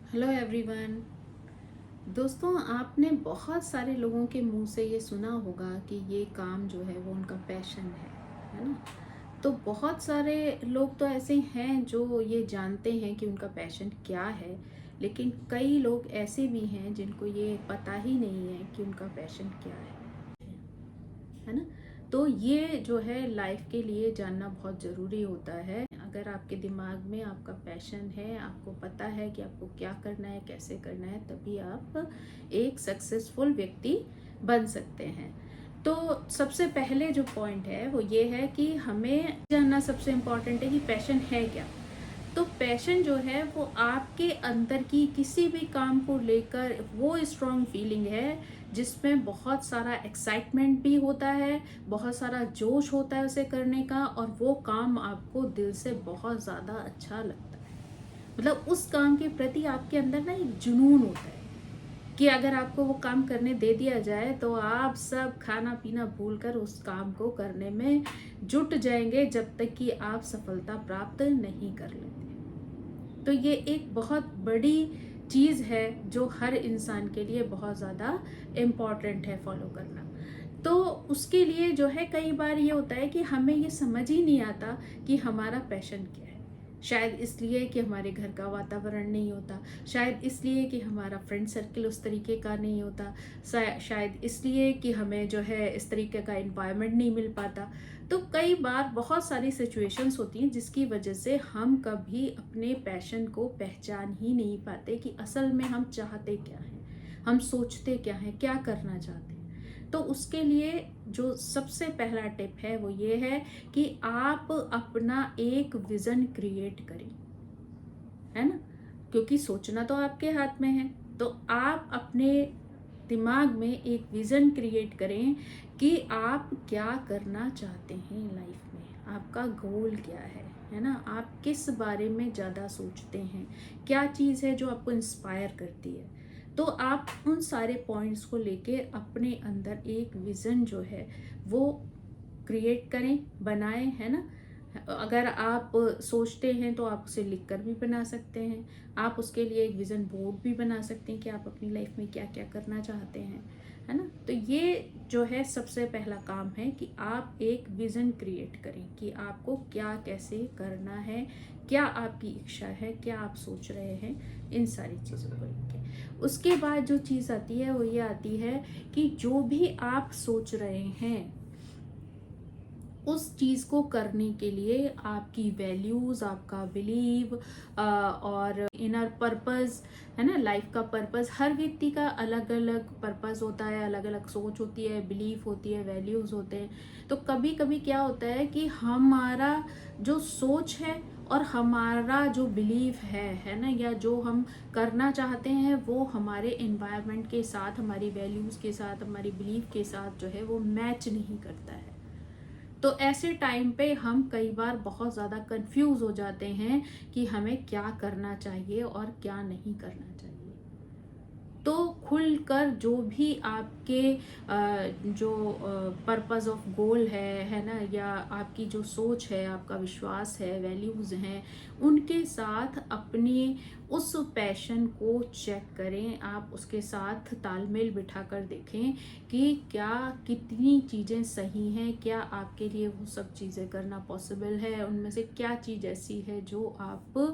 Hello everyone. दोस्तों, आपने बहुत सारे लोगों के मुंह से ये सुना होगा कि ये काम जो है वो उनका पैशन है ना। तो बहुत सारे लोग तो ऐसे हैं जो ये जानते हैं कि उनका पैशन क्या है, लेकिन कई लोग ऐसे भी हैं जिनको ये पता ही नहीं है कि उनका पैशन क्या है ना। तो ये जो है लाइफ के लिए जानना बहुत ज़रूरी होता है। अगर आपके दिमाग में आपका पैशन है, आपको पता है कि आपको क्या करना है, कैसे करना है, तभी आप एक सक्सेसफुल व्यक्ति बन सकते हैं। तो सबसे पहले जो पॉइंट है वो ये है कि हमें जानना सबसे इम्पोर्टेंट है कि पैशन है क्या। तो पैशन जो है वो आपके अंदर की किसी भी काम को लेकर वो स्ट्रॉन्ग फीलिंग है जिसमें बहुत सारा एक्साइटमेंट भी होता है, बहुत सारा जोश होता है उसे करने का, और वो काम आपको दिल से बहुत ज़्यादा अच्छा लगता है। मतलब उस काम के प्रति आपके अंदर ना एक जुनून होता है कि अगर आपको वो काम करने दे दिया जाए तो आप सब खाना पीना भूलकर उस काम को करने में जुट जाएंगे जब तक कि आप सफलता प्राप्त नहीं कर लेते। तो ये एक बहुत बड़ी चीज़ है जो हर इंसान के लिए बहुत ज़्यादा इम्पॉर्टेंट है फॉलो करना। तो उसके लिए जो है कई बार ये होता है कि हमें ये समझ ही नहीं आता कि हमारा पैशन क्या है। शायद इसलिए कि हमारे घर का वातावरण नहीं होता, शायद इसलिए कि हमारा फ्रेंड सर्किल उस तरीके का नहीं होता, शायद इसलिए कि हमें जो है इस तरीके का इन्वायरमेंट नहीं मिल पाता। तो कई बार बहुत सारी सिचुएशंस होती हैं जिसकी वजह से हम कभी अपने पैशन को पहचान ही नहीं पाते कि असल में हम चाहते क्या हैं, हम सोचते क्या हैं, क्या करना चाहते हैं। तो उसके लिए जो सबसे पहला टिप है वो ये है कि आप अपना एक विजन क्रिएट करें, है ना। क्योंकि सोचना तो आपके हाथ में है। तो आप अपने दिमाग में एक विजन क्रिएट करें कि आप क्या करना चाहते हैं लाइफ में, आपका गोल क्या है ना। आप किस बारे में ज़्यादा सोचते हैं, क्या चीज़ है जो आपको इंस्पायर करती है। तो आप उन सारे पॉइंट्स को लेके अपने अंदर एक विज़न जो है वो क्रिएट करें, बनाएं, है ना। अगर आप सोचते हैं तो आप उसे लिख कर भी बना सकते हैं। आप उसके लिए एक विज़न बोर्ड भी बना सकते हैं कि आप अपनी लाइफ में क्या क्या करना चाहते हैं, है ना। तो ये जो है सबसे पहला काम है कि आप एक विज़न क्रिएट करें कि आपको क्या कैसे करना है, क्या आपकी इच्छा है, क्या आप सोच रहे हैं, इन सारी चीज़ों को लेके। उसके बाद जो चीज़ आती है वो ये आती है कि जो भी आप सोच रहे हैं उस चीज़ को करने के लिए आपकी वैल्यूज़, आपका बिलीव और इनर पर्पस, है ना, लाइफ का पर्पस। हर व्यक्ति का अलग अलग पर्पस होता है, अलग अलग सोच होती है, बिलीफ होती है, वैल्यूज़ होते हैं। तो कभी कभी क्या होता है कि हमारा जो सोच है और हमारा जो बिलीफ है ना, या जो हम करना चाहते हैं वो हमारे एनवायरनमेंट के साथ, हमारी वैल्यूज़ के साथ, हमारी बिलीफ के साथ जो है वो मैच नहीं करता है। तो ऐसे टाइम पे हम कई बार बहुत ज़्यादा कंफ्यूज हो जाते हैं कि हमें क्या करना चाहिए और क्या नहीं करना चाहिए। तो खुलकर जो भी आपके जो पर्पस ऑफ गोल है ना, या आपकी जो सोच है, आपका विश्वास है, वैल्यूज़ हैं, उनके साथ अपनी उस पैशन को चेक करें। आप उसके साथ तालमेल बिठा कर देखें कि क्या कितनी चीज़ें सही हैं, क्या आपके लिए वो सब चीज़ें करना पॉसिबल है, उनमें से क्या चीज़ ऐसी है जो आप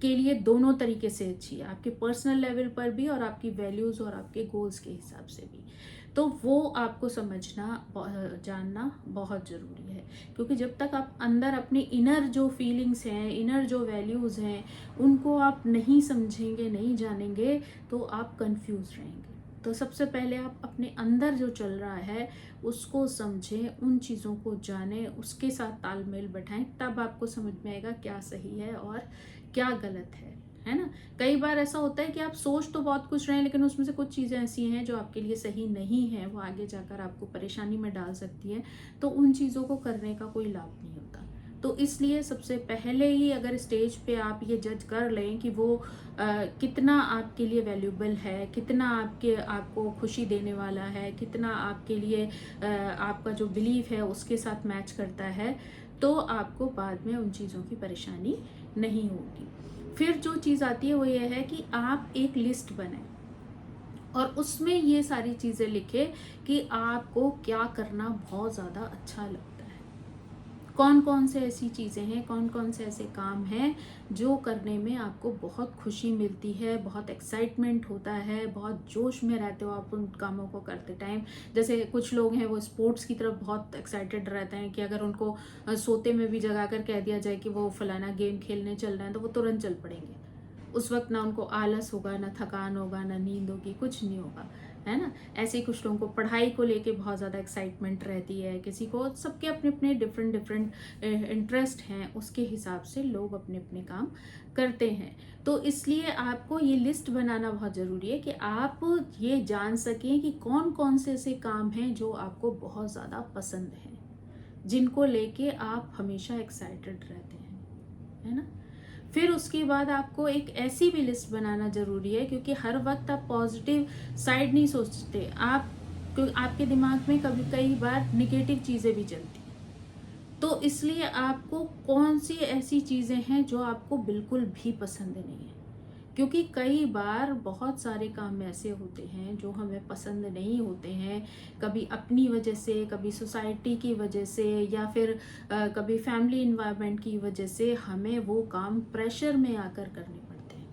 के लिए दोनों तरीके से अच्छी है, आपके पर्सनल लेवल पर भी और आपकी वैल्यूज़ और आपके गोल्स के हिसाब से भी। तो वो आपको समझना जानना बहुत ज़रूरी है। क्योंकि जब तक आप अंदर अपनी इनर जो फीलिंग्स हैं, इनर जो वैल्यूज़ हैं, उनको आप नहीं समझेंगे, नहीं जानेंगे, तो आप कंफ्यूज रहेंगे। तो सबसे पहले आप अपने अंदर जो चल रहा है उसको समझें, उन चीज़ों को जानें, उसके साथ तालमेल बैठाएं, तब आपको समझ में आएगा क्या सही है और क्या गलत है ना। कई बार ऐसा होता है कि आप सोच तो बहुत कुछ रहे हैं लेकिन उसमें से कुछ चीज़ें ऐसी हैं जो आपके लिए सही नहीं है, वो आगे जाकर आपको परेशानी में डाल सकती है। तो उन चीज़ों को करने का कोई लाभ नहीं होता। तो इसलिए सबसे पहले ही अगर स्टेज पे आप ये जज कर लें कि वो कितना आपके लिए वैल्यूबल है, कितना आपको खुशी देने वाला है, कितना आपके लिए आपका जो बिलीफ है उसके साथ मैच करता है, तो आपको बाद में उन चीज़ों की परेशानी नहीं होगी। फिर जो चीज़ आती है वो ये है कि आप एक लिस्ट बनाएं और उसमें ये सारी चीज़ें लिखें कि आपको क्या करना बहुत ज़्यादा अच्छा लगता है। कौन कौन से ऐसी चीज़ें हैं, कौन कौन से ऐसे काम हैं जो करने में आपको बहुत खुशी मिलती है, बहुत एक्साइटमेंट होता है, बहुत जोश में रहते हो आप उन कामों को करते टाइम। जैसे कुछ लोग हैं वो स्पोर्ट्स की तरफ बहुत एक्साइटेड रहते हैं कि अगर उनको सोते में भी जगा कर कह दिया जाए कि वो फलाना गेम खेलने चल रहे हैं तो वो तुरंत चल पड़ेंगे। उस वक्त ना उनको आलस होगा, ना थकान होगा, ना नींद होगी, कुछ नहीं होगा, है ना। ऐसे ही कुछ लोगों को पढ़ाई को लेके बहुत ज़्यादा एक्साइटमेंट रहती है, किसी को, सबके अपने अपने डिफरेंट डिफरेंट इंटरेस्ट हैं, उसके हिसाब से लोग अपने अपने काम करते हैं। तो इसलिए आपको ये लिस्ट बनाना बहुत ज़रूरी है कि आप ये जान सकें कि कौन कौन से ऐसे काम हैं जो आपको बहुत ज़्यादा पसंद हैं, जिनको लेके आप हमेशा एक्साइटेड रहते हैं, है ना। फिर उसके बाद आपको एक ऐसी भी लिस्ट बनाना ज़रूरी है, क्योंकि हर वक्त आप पॉजिटिव साइड नहीं सोचते आप, आपके दिमाग में कभी कई बार निगेटिव चीज़ें भी चलती हैं। तो इसलिए आपको कौन सी ऐसी चीज़ें हैं जो आपको बिल्कुल भी पसंद नहीं है, क्योंकि कई बार बहुत सारे काम ऐसे होते हैं जो हमें पसंद नहीं होते हैं, कभी अपनी वजह से, कभी सोसाइटी की वजह से, या फिर कभी फैमिली इन्वायरमेंट की वजह से हमें वो काम प्रेशर में आकर करने पड़ते हैं।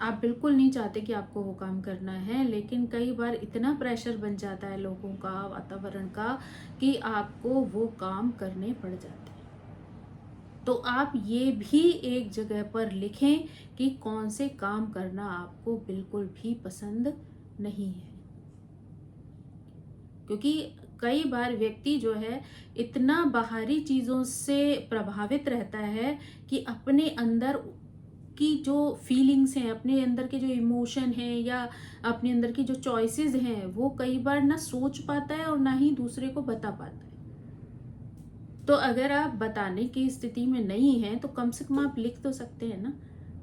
आप बिल्कुल नहीं चाहते कि आपको वो काम करना है, लेकिन कई बार इतना प्रेशर बन जाता है लोगों का, वातावरण का, कि आपको वो काम करने पड़ जाते हैं। तो आप ये भी एक जगह पर लिखें कि कौन से काम करना आपको बिल्कुल भी पसंद नहीं है, क्योंकि कई बार व्यक्ति जो है इतना बाहरी चीज़ों से प्रभावित रहता है कि अपने अंदर की जो फीलिंग्स हैं, अपने अंदर के जो इमोशन हैं, या अपने अंदर की जो चॉइसेस हैं, वो कई बार ना सोच पाता है और ना ही दूसरे को बता पाता है। तो अगर आप बताने की स्थिति में नहीं हैं तो कम से कम आप लिख तो सकते हैं ना।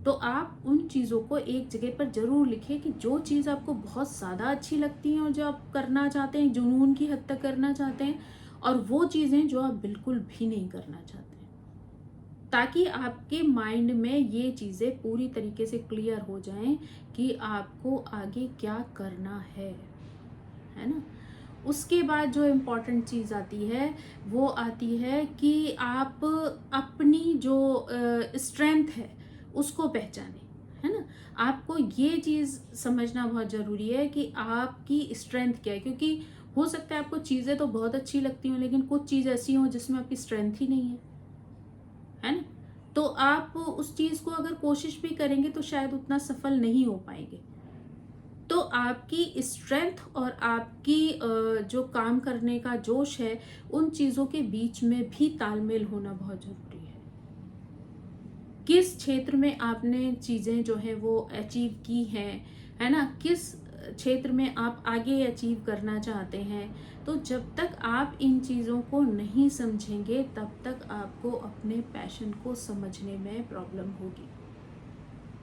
तो आप उन चीज़ों को एक जगह पर ज़रूर लिखें कि जो चीज़ आपको बहुत ज़्यादा अच्छी लगती हैं और जो आप करना चाहते हैं, जुनून की हद तक करना चाहते हैं, और वो चीज़ें जो आप बिल्कुल भी नहीं करना चाहते हैं, ताकि आपके माइंड में ये चीज़ें पूरी तरीके से क्लियर हो जाएं कि आपको आगे क्या करना है ना। उसके बाद जो इम्पोर्टेंट चीज़ आती है वो आती है कि आप अपनी जो स्ट्रेंथ है उसको पहचानें, है ना। आपको ये चीज़ समझना बहुत ज़रूरी है कि आपकी स्ट्रेंथ क्या है, क्योंकि हो सकता है आपको चीज़ें तो बहुत अच्छी लगती हों, लेकिन कुछ चीज़ ऐसी हों जिसमें आपकी स्ट्रेंथ ही नहीं है ना। तो आप उस चीज़ को अगर कोशिश भी करेंगे तो शायद उतना सफल नहीं हो पाएंगे। तो आपकी स्ट्रेंथ और आपकी जो काम करने का जोश है, उन चीज़ों के बीच में भी तालमेल होना बहुत ज़रूरी है। किस क्षेत्र में आपने चीज़ें जो है वो अचीव की हैं, है ना, किस क्षेत्र में आप आगे अचीव करना चाहते हैं। तो जब तक आप इन चीज़ों को नहीं समझेंगे तब तक आपको अपने पैशन को समझने में प्रॉब्लम होगी।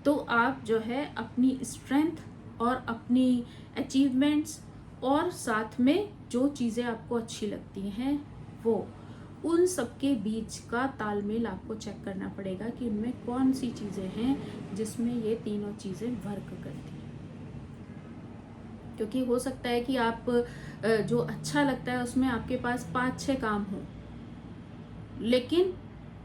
तो आप जो है अपनी स्ट्रेंथ और अपनी अचीवमेंट्स, और साथ में जो चीज़ें आपको अच्छी लगती हैं वो, उन सबके बीच का तालमेल आपको चेक करना पड़ेगा कि उनमें कौन सी चीज़ें हैं जिसमें ये तीनों चीज़ें वर्क करती हैं। क्योंकि हो सकता है कि आप जो अच्छा लगता है उसमें आपके पास 5-6 काम हों, लेकिन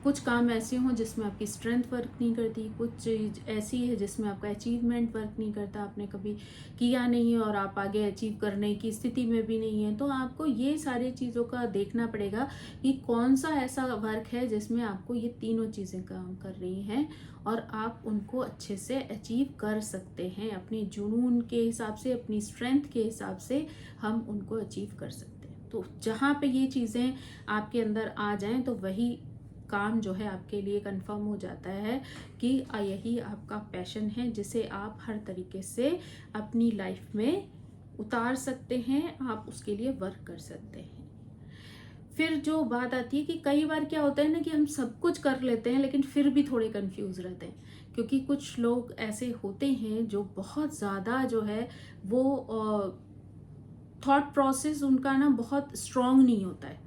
कुछ काम ऐसे हों जिसमें आपकी स्ट्रेंथ वर्क नहीं करती, कुछ चीज़ ऐसी है जिसमें आपका अचीवमेंट वर्क नहीं करता, आपने कभी किया नहीं है और आप आगे अचीव करने की स्थिति में भी नहीं है। तो आपको ये सारी चीज़ों का देखना पड़ेगा कि कौन सा ऐसा वर्क है जिसमें आपको ये तीनों चीज़ें काम कर रही हैं और आप उनको अच्छे से अचीव कर सकते हैं। अपनी जुनून के हिसाब से, अपनी स्ट्रेंथ के हिसाब से हम उनको अचीव कर सकते हैं। तो जहाँ पे ये चीज़ें आपके अंदर आ जाएं तो वही काम जो है आपके लिए कंफर्म हो जाता है कि यही आपका पैशन है, जिसे आप हर तरीके से अपनी लाइफ में उतार सकते हैं, आप उसके लिए वर्क कर सकते हैं। फिर जो बात आती है कि कई बार क्या होता है ना कि हम सब कुछ कर लेते हैं लेकिन फिर भी थोड़े कंफ्यूज रहते हैं, क्योंकि कुछ लोग ऐसे होते हैं जो बहुत ज़्यादा जो है वो थॉट प्रोसेस उनका ना बहुत स्ट्रांग नहीं होता है।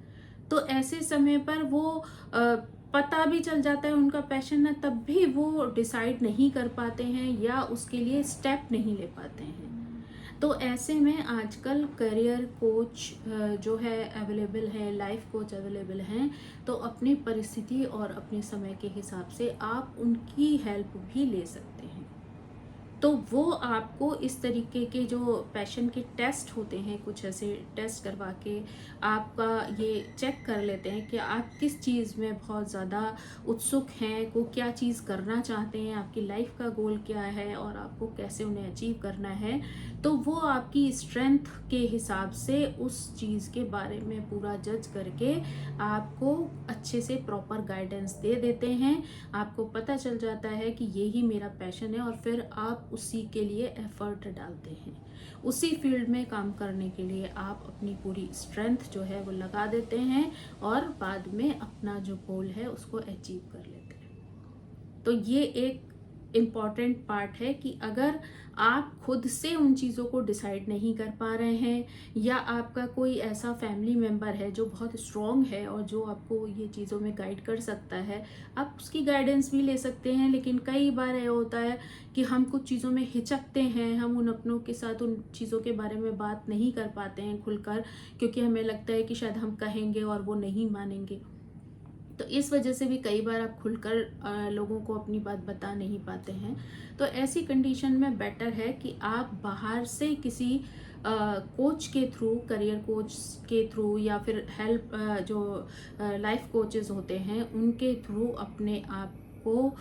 तो ऐसे समय पर वो पता भी चल जाता है उनका पैशन है, तब भी वो डिसाइड नहीं कर पाते हैं या उसके लिए स्टेप नहीं ले पाते हैं। तो ऐसे में आजकल करियर कोच जो है अवेलेबल है, लाइफ कोच अवेलेबल हैं। तो अपनी परिस्थिति और अपने समय के हिसाब से आप उनकी हेल्प भी ले सकते हैं। तो वो आपको इस तरीके के जो पैशन के टेस्ट होते हैं, कुछ ऐसे टेस्ट करवा के आपका ये चेक कर लेते हैं कि आप किस चीज़ में बहुत ज़्यादा उत्सुक हैं, को क्या चीज़ करना चाहते हैं, आपकी लाइफ का गोल क्या है और आपको कैसे उन्हें अचीव करना है। तो वो आपकी स्ट्रेंथ के हिसाब से उस चीज़ के बारे में पूरा जज करके आपको अच्छे से प्रॉपर गाइडेंस दे देते हैं। आपको पता चल जाता है कि यही मेरा पैशन है और फिर आप उसी के लिए एफर्ट डालते हैं। उसी फील्ड में काम करने के लिए आप अपनी पूरी स्ट्रेंथ जो है वो लगा देते हैं और बाद में अपना जो गोल है उसको अचीव कर लेते हैं। तो ये एक इम्पॉर्टेंट पार्ट है कि अगर आप खुद से उन चीज़ों को डिसाइड नहीं कर पा रहे हैं या आपका कोई ऐसा फैमिली मेम्बर है जो बहुत स्ट्रॉन्ग है और जो आपको ये चीज़ों में गाइड कर सकता है, आप उसकी गाइडेंस भी ले सकते हैं। लेकिन कई बार ये होता है कि हम कुछ चीज़ों में हिचकते हैं, हम उन अपनों के साथ उन चीज़ों के बारे में बात नहीं कर पाते हैं खुलकर, क्योंकि हमें लगता है कि शायद हम कहेंगे और वो नहीं मानेंगे। तो इस वजह से भी कई बार आप खुलकर लोगों को अपनी बात बता नहीं पाते हैं। तो ऐसी कंडीशन में बेटर है कि आप बाहर से किसी कोच के थ्रू, करियर कोच के थ्रू या फिर हेल्प जो लाइफ कोचेस होते हैं उनके थ्रू अपने आप को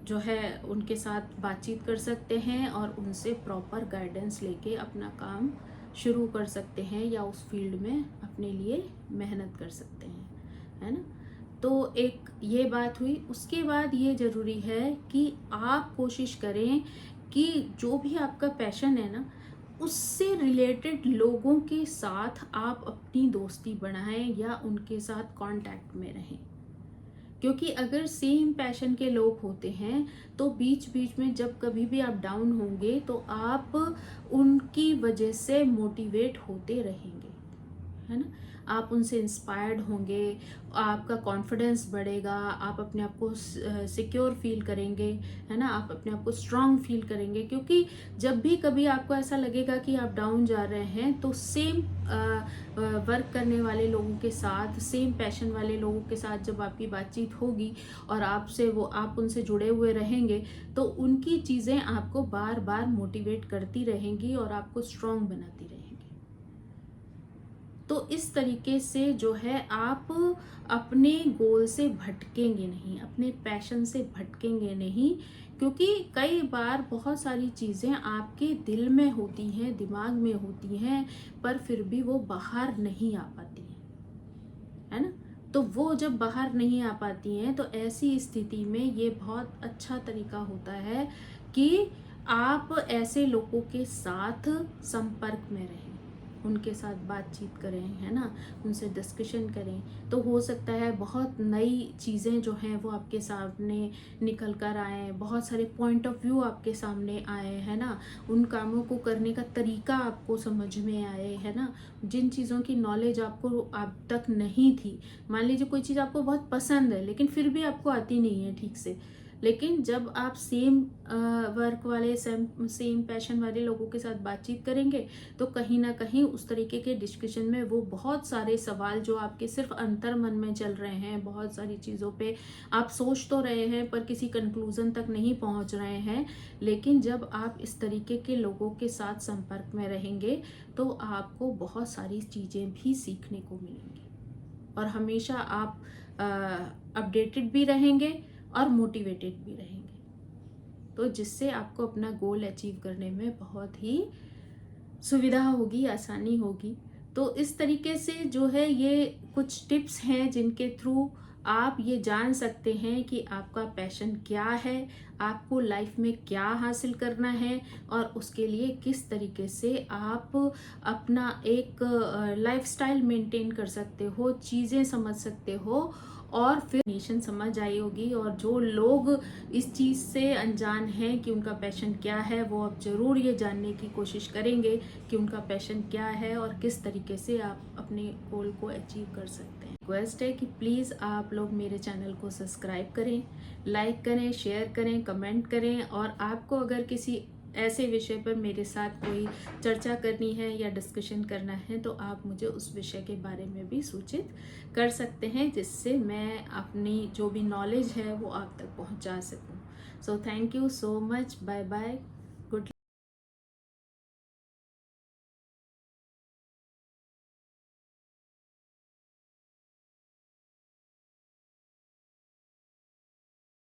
जो है उनके साथ बातचीत कर सकते हैं और उनसे प्रॉपर गाइडेंस लेके अपना काम शुरू कर सकते हैं या उस फील्ड में अपने लिए मेहनत कर सकते हैं, है ना। तो एक ये बात हुई। उसके बाद ये ज़रूरी है कि आप कोशिश करें कि जो भी आपका पैशन है ना, उससे रिलेटेड लोगों के साथ आप अपनी दोस्ती बढ़ाएं या उनके साथ कांटेक्ट में रहें। क्योंकि अगर सेम पैशन के लोग होते हैं तो बीच बीच में जब कभी भी आप डाउन होंगे तो आप उनकी वजह से मोटिवेट होते रहेंगे, है ना। आप उनसे इंस्पायर्ड होंगे, आपका कॉन्फिडेंस बढ़ेगा, आप अपने आप को सिक्योर फील करेंगे, है ना। आप अपने आप को स्ट्रांग फील करेंगे, क्योंकि जब भी कभी आपको ऐसा लगेगा कि आप डाउन जा रहे हैं तो सेम वर्क करने वाले लोगों के साथ, सेम पैशन वाले लोगों के साथ जब आपकी बातचीत होगी और आप उनसे जुड़े हुए रहेंगे तो उनकी चीज़ें आपको बार बार मोटिवेट करती रहेंगी और आपको स्ट्रांग बनाती रहेंगी। तो इस तरीके से जो है आप अपने गोल से भटकेंगे नहीं, अपने पैशन से भटकेंगे नहीं, क्योंकि कई बार बहुत सारी चीज़ें आपके दिल में होती हैं, दिमाग में होती हैं, पर फिर भी वो बाहर नहीं आ पाती हैं, है ना। तो वो जब बाहर नहीं आ पाती हैं तो ऐसी स्थिति में ये बहुत अच्छा तरीका होता है कि आप ऐसे लोगों के साथ संपर्क में रहें, उनके साथ बातचीत करें, है ना, उनसे डिस्कशन करें। तो हो सकता है बहुत नई चीज़ें जो हैं वो आपके सामने निकल कर आए, बहुत सारे पॉइंट ऑफ व्यू आपके सामने आए, है ना, उन कामों को करने का तरीका आपको समझ में आए, है ना, जिन चीज़ों की नॉलेज आपको अब तक नहीं थी। मान लीजिए कोई चीज़ आपको बहुत पसंद है लेकिन फिर भी आपको आती नहीं है ठीक से, लेकिन जब आप सेम वर्क वाले सेम पैशन वाले लोगों के साथ बातचीत करेंगे तो कहीं ना कहीं उस तरीके के डिस्कशन में वो बहुत सारे सवाल जो आपके सिर्फ अंतर मन में चल रहे हैं, बहुत सारी चीज़ों पे आप सोच तो रहे हैं पर किसी कंक्लूजन तक नहीं पहुंच रहे हैं, लेकिन जब आप इस तरीके के लोगों के साथ संपर्क में रहेंगे तो आपको बहुत सारी चीज़ें भी सीखने को मिलेंगी और हमेशा आप अपडेटेड भी रहेंगे और मोटिवेटेड भी रहेंगे, तो जिससे आपको अपना गोल अचीव करने में बहुत ही सुविधा होगी, आसानी होगी। तो इस तरीके से जो है ये कुछ टिप्स हैं जिनके थ्रू आप ये जान सकते हैं कि आपका पैशन क्या है, आपको लाइफ में क्या हासिल करना है और उसके लिए किस तरीके से आप अपना एक लाइफस्टाइल मेंटेन कर सकते हो, चीज़ें समझ सकते हो और फिर नेशन समझ आई होगी। और जो लोग इस चीज़ से अनजान हैं कि उनका पैशन क्या है, वो अब ज़रूर ये जानने की कोशिश करेंगे कि उनका पैशन क्या है और किस तरीके से आप अपने गोल को अचीव कर सकते हैं। रिक्वेस्ट है कि प्लीज़ आप लोग मेरे चैनल को सब्सक्राइब करें, लाइक करें, शेयर करें, कमेंट करें। और आपको अगर किसी ऐसे विषय पर मेरे साथ कोई चर्चा करनी है या डिस्कशन करना है तो आप मुझे उस विषय के बारे में भी सूचित कर सकते हैं, जिससे मैं अपनी जो भी नॉलेज है वो आप तक पहुंचा सकूं। So thank you so much, bye bye.